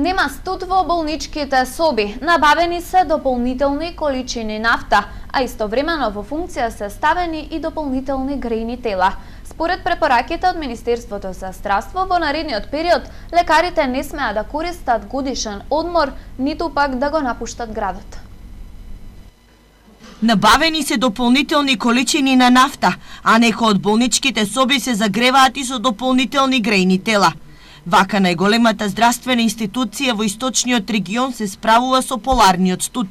Нема студ во болничките соби, набавени се дополнителни количини нафта, а истовремено во функција се ставени и дополнителни грејни тела. Според препораките од Министерството за здравство, во наредниот период лекарите не смеа да користат годишен одмор, ниту пак да го напуштат градот. Набавени се дополнителни количини на нафта, а некои од болничките соби се загреваат и со дополнителни грејни тела. Вака најголемата здравствена институција во источниот регион се справува со поларниот студ.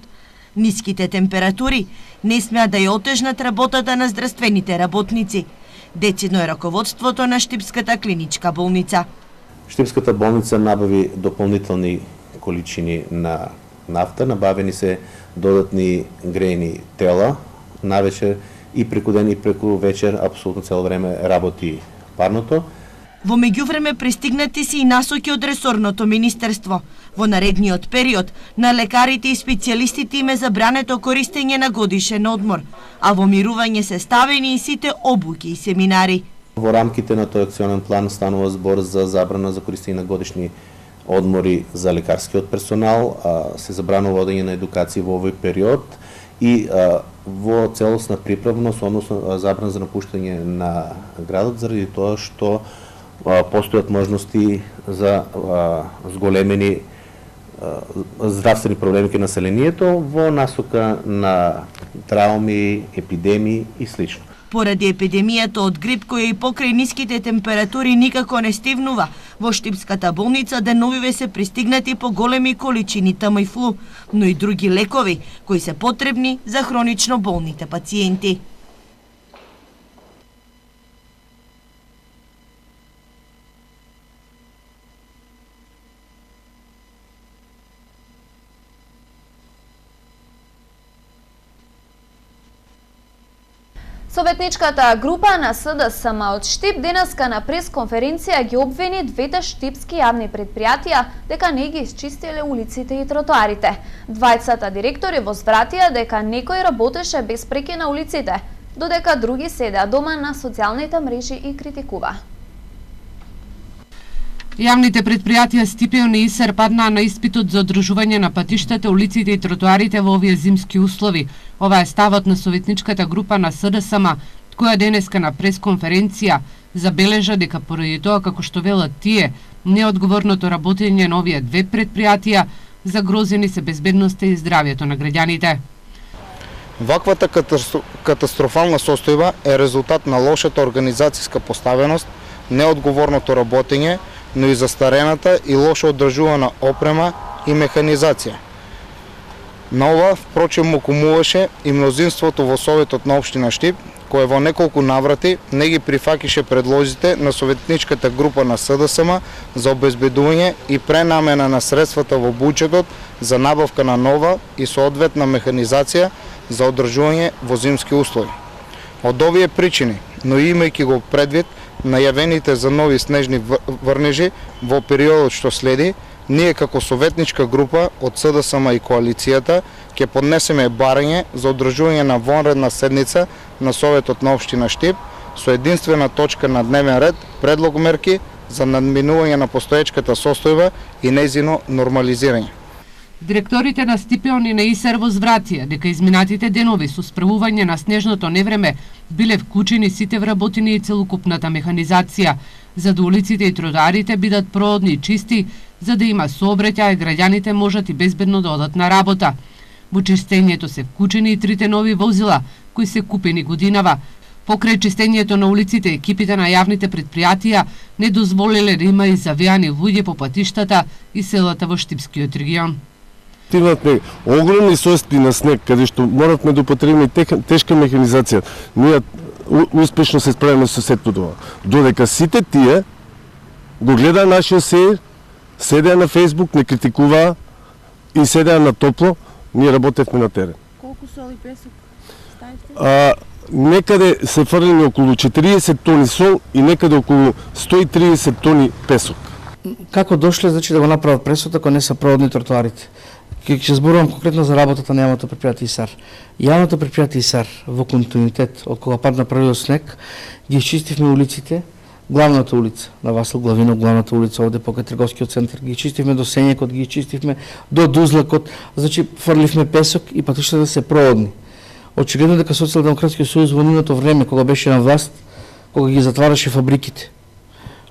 Ниските температури не смеа да ја отежнат работата на здравствените работници. Децидно е раководството на Штипската клиничка болница. Штипската болница набави дополнителни количини на нафта, набавени се додатни грејни тела, навечер и преку ден и преку вечер, апсолутно цело време работи парното. Во меѓувреме пристигнати се и насоки од ресорното министерство. Во наредниот период на лекарите и специјалистите им е забрането користење на годишен одмор, а во мирување се ставени и сите обуки и семинари. Во рамките на тој акционен план станува збор за забрана за користење на годишни одмори за лекарскиот персонал, се забранува водење на едукација во овој период и во целосна приправност, односно забрана за напуштање на градот заради тоа што постојат можности за зголемени здравствени проблеми кај населението во насока на трауми, епидемии и слично. Поради епидемијата од грип која и покрај ниските температури никако не стивнува, во Штипската болница деновиве се пристигнати по големи количини тамифлу, но и други лекови кои се потребни за хронично болните пациенти. Советничката група на СДСМ од Штип денеска на пресконференција ги обвини двете штипски јавни предпријатија дека не ги исчистиле улиците и тротоарите. Двајцата директори возвратија дека некој работеше без преки на улиците, додека други седеа дома на социјалните мрежи и критикува. Јавните предпријатија Стипион и Исер паднаа на испитот за одржување на патиштата, улиците и тротоарите во овие зимски услови. Ова е ставот на советничката група на СДСМ, која денеска на пресконференција забележа дека поради тоа како што велат тие, неодговорното работење на овие две предпријатија загрозени се безбедноста и здравјето на граѓаните. Ваквата катастрофална состојба е резултат на лошата организацијска поставеност, неодговорното работење, но и застарената и лошо одржувана опрема и механизација. На ова, впрочем, му кумуваше и мнозинството во Советот на општина Штип, кој во неколку наврати не ги прифакише предлозите на советничката група на СДСМ за обезбедување и пренамена на средствата во буџетот за набавка на нова и соодветна механизација за одржување во зимски услови. Од овие причини, но и имајќи го предвид најавените за нови снежни врнежи во периодот што следи, ние како советничка група од СДСМ и коалицијата ќе поднесеме барање за одржување на вонредна седница на Советот на општина Штип со единствена точка на дневен ред предлог мерки за надминување на постоечката состојба и нејзино нормализирање. Директорите на Стипион и на Исер возвратија дека изминатите денови со справување на снежното невреме биле вклучени сите вработени и целокупната механизација, за да улиците и тротоарите бидат проодни и чисти, за да има сообраќај, граѓаните можат и безбедно да одат на работа. Во чистењето се вклучени и трите нови возила, кои се купени годинава. Покрај чистењето на улиците, екипите на јавните предпријатија не дозволиле да има и завијани луѓе по патиштата и селата во Штипскиот регион. Имавме огромни состојби на снег, каде што моравме да употребиме тешка механизација. Ние успешно се справиме со сето тоа. Додека сите тие го гледаа нашиот сеир, седеа на Фејсбук, не критикуваа и седеа на топло, ние работевме на терен. Колку сол и песок ставите? Некаде се фрлени околу 40 тони сол и некаде околу 130 тони песок. Како дошле, значи да го направат пресот ако не се проводни тротоарите? Ќе зборувам конкретно за работата на јавното предпријатие ИСАР. Јавното предпријатие ИСАР во континуитет од кога падна првиот снег ги изчистивме улиците, главната улица на Васил Главинов, главната улица овде покрај трговскиот центар, ги чистивме до Сењекот, ги чистивме до Дузлакот, значи фрливме песок и патиштата се проводни. Очигледно дека Социјалдемократскиот сојуз во нивното време кога беше на власт, кога ги затвараше фабриките,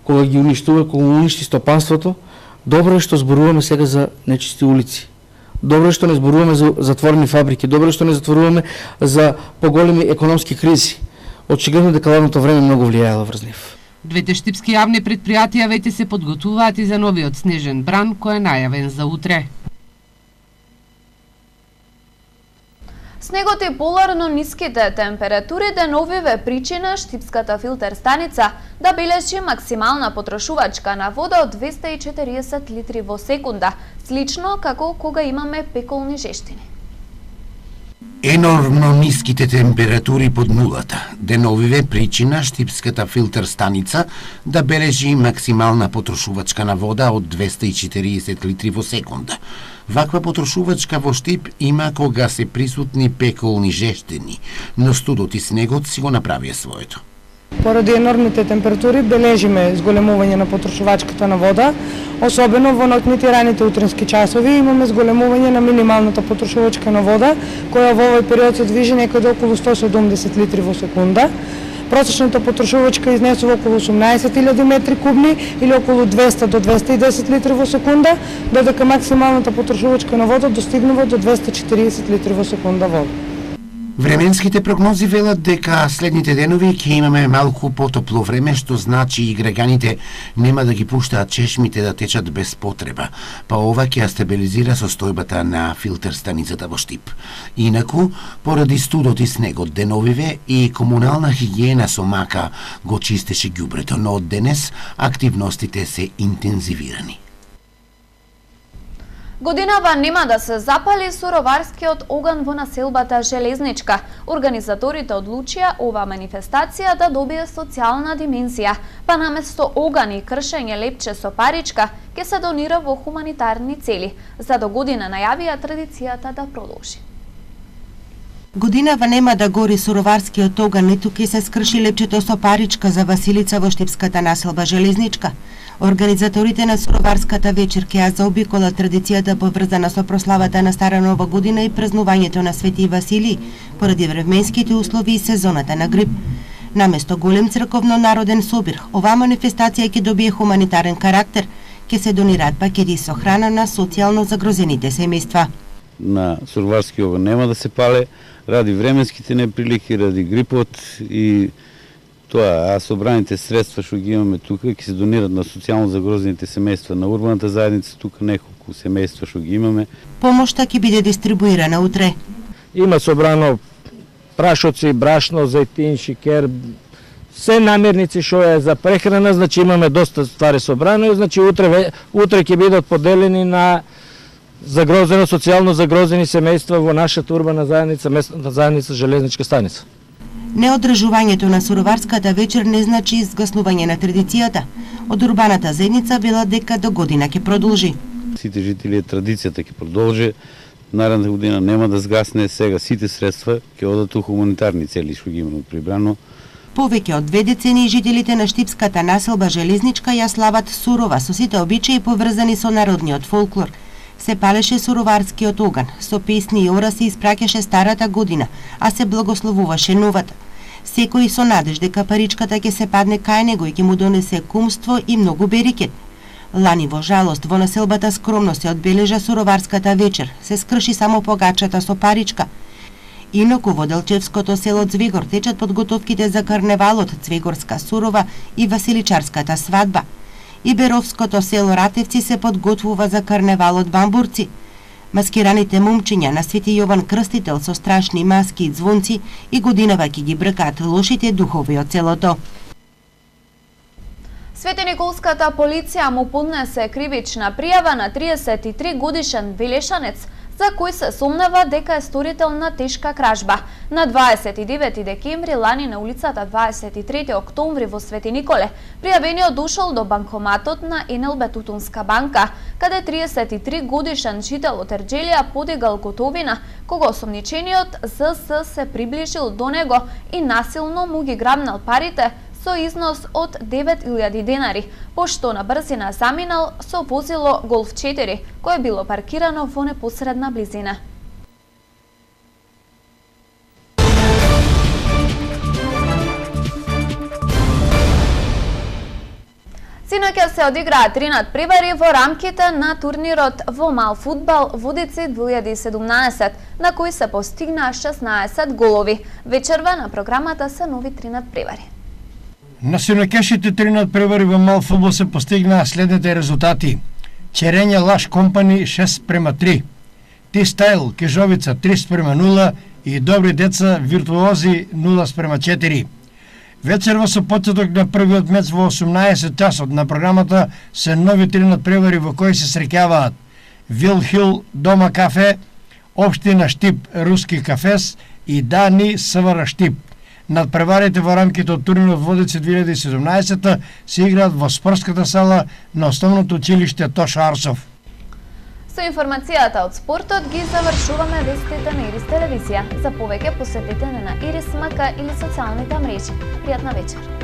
кога ги уништува, кога уништи стопанството, добро е што зборуваме сега за нечисти улици. Добро е што не зборуваме за затворени фабрики, добро е што не затворуваме за поголеми економски кризи. Очигледно дека ладното време многу влијаело врз нив. Двете штипски јавни предпријатија веќе се подготвуваат и за новиот снежен бран кој е најавен за утре. Снегот и поларно ниските температури деновиве причина штипската филтер станица да бележи максимална потрошувачка на вода од 240 литри во секунда, слично како кога имаме пеколни жештини. Енормно ниските температури под нулата деновиве причина штипската филтер станица да бележи максимална потрошувачка на вода од 240 литри во секунда. Ваква потрошувачка во Штип има кога се присутни пеколни жештини, но студот и снегот си го направија своето. Поради енормните температури бележиме зголемување на потрошувачката на вода, особено во ноќните и раните утренски часови имаме зголемување на минималната потрошувачка на вода, која во овој период се движи некаде околу 170 литри во секунда. Prosečната потрошувачка изнесува околу 18.000 метри кубни или околу 200 до 210 литри во секунда, додека максималната потрошувачка на вода достигнува до 240 литри во секунда вода. Временските прогнози велат дека следните денови ќе имаме малку потопло време, што значи и граѓаните нема да ги пуштаат чешмите да течат без потреба, па ова ќе ја стабилизира состојбата на филтер станицата во Штип. Инаку, поради студот и снегот деновиве и комунална хигиена со мака го чистеше ѓубрето, но од денес активностите се интензивирани. Годинава нема да се запали суроварскиот оган во населбата Железничка. Организаторите одлучија ова манифестација да добие социјална димензија, па наместо оган и кршење лепче со паричка, ќе се донира во хуманитарни цели. За до година најавија традицијата да продолжи. Годинава нема да гори суроварскиот оган, ниту ќе се скрши лепчето со паричка за Василица во штипската населба Железничка. Организаторите на суроварската вечер ќе ја заобиколат традицијата поврзана со прославата на Стара Нова година и празнувањето на Свети Василий, поради временските услови и сезоната на грип. Наместо голем црковно-народен собир, оваа манифестација ќе добие хуманитарен карактер, ќе се донираат пакети со храна на социјално загрозените семејства. На суроварски оган нема да се пале, ради временските неприлики, ради грипот и тоа, а собраните средства што ги имаме тука ќе се донират на социјално загрозените семејства на урбаната заедница, тука неколку семејства што ги имаме. Помошта ќе биде дистрибуирана утре. Има собрано прашоци, брашно, зејтин, шикер, се намирници што е за прехрана, значи имаме доста ствари собрано, значи утре ќе бидат поделени на загрозено, социјално загрозени семејства во нашата урбана заедница, местната заедница Железничка станица. Неодржувањето на суроварската вечер не значи изгаснување на традицијата. Од урбаната заедница вела дека до година ќе продолжи. Сите жители традицијата ќе продолжи, наредната година нема да згасне, сега сите средства ќе одат у хуманитарни цели што ги имаме прибрано. Повеќе од 2 децении жителите на штипската населба Железничка ја слават сурова со сите обичаи поврзани со народниот фолклор. Се палеше суроварскиот оган, со песни и ора се испраќаше старата година, а се благословуваше новата. Секој со надеж дека паричката ќе се падне кај него и ќе му донесе кумство и многу берекет. Лани во жалост во населбата скромно се одбележа суроварската вечер, се скрши само погачата со паричка. Инаку во Делчевското село Цвегор течат подготовките за карневалот Цвегорска сурова и Василичарската свадба. И Беровското село Ратевци се подготвува за карневалот Бамбурци. Маскираните момчиња на Свети Јован Крстител со страшни маски и звонци и годинава ќе ги бркаат лошите духови од селото. Светиниколската полиција му поднесе кривична пријава на 33 годишен велешанец, за кој се сомнева дека е сторител на тешка кражба. На 29 декември лани на улицата 23 октомври во Свети Николе, пријавениот дошол до банкоматот на НЛБ Тутунска банка, каде 33 годишен жител од Ерџелија подигал готовина, кога осомничениот ЗС се приближил до него и насилно му ги грабнал парите, со износ од 9000 денари, пошто на брзина заминал со возило Голф 4, кое било паркирано во непосредна близина. Синоќа се одиграа 3 надпревари во рамките на турнирот во мал фудбал Водици 2017, на кој се постигнаа 16 голови. Вечерва на програмата се нови 3 надпревари. На синоќашните 3 надпревари во мал фудбал се постигнаа следните резултати. Черења Лаш Компани 6:3, Ти-Стайл Кежовица 3:0 и Добри деца Виртуози 0:4. Вечерва со почеток на првиот меч во 18 часот на програмата се нови 3 надпревари во кои се среќаваат Вилхил Дома кафе, Општина Штип Руски кафес и Дани СВР Штип. Надпреварите во рамките од турнирот Водици 2017 се играат во спортската сала на основното училиште Тоша Арсов. Со информацијата од спортот ги завршуваме вестите на Ирис телевизија. За повеќе посетете на Ирис МК или социјалните мрежи. Пријатна вечер.